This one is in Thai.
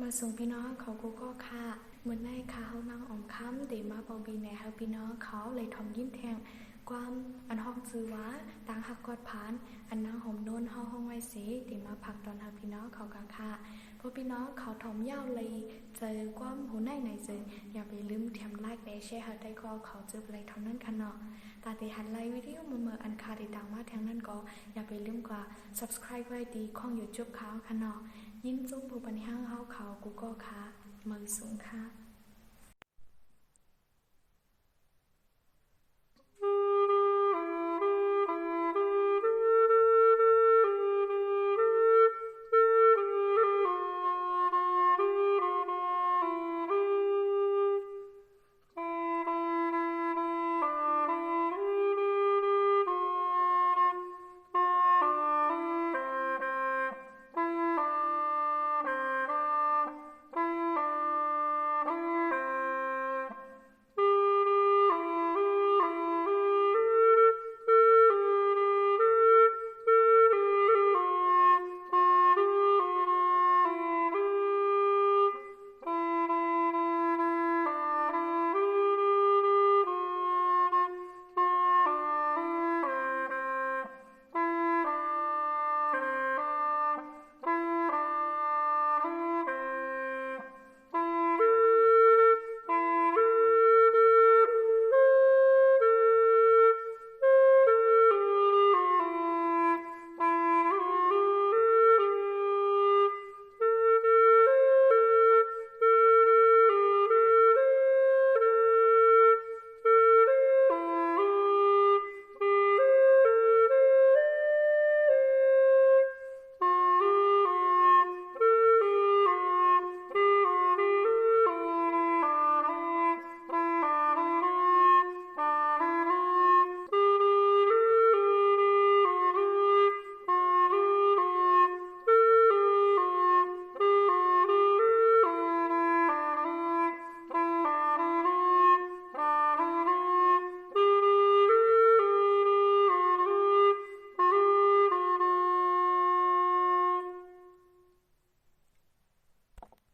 มาส่งพี่น้องเขาก็ค่ะเหมือนในขาเขานั่งอมค้ำตีมาบอบีในเขาพี่น้องเขาเลยทอมยิ้มแทงความอันห้องซื้อวะต่างหักกอดผานอันนั่งห่มโดนห้องไว้สีตีมาผักตอนหาพี่น้องเขากะค่ะเพราะพี่น้องเขาถมยาวเลยเจอความหัวในไหนเจออย่าไปลืมทำไลค์แชร์ให้ได้ก็เขาเจออะไรเท่านั้นค่ะเนาะตาตีหันไลค์วิดีโอเมื่ออันคาติดตามมาทางนั้นก็อย่าไปลืมกว่า subscribe ไว้ดีข้องYouTube เขาค่ะเนาะยิ้มจุ้มผู้ปัญหาเขากูก็ค่ะมือสูงค่ะ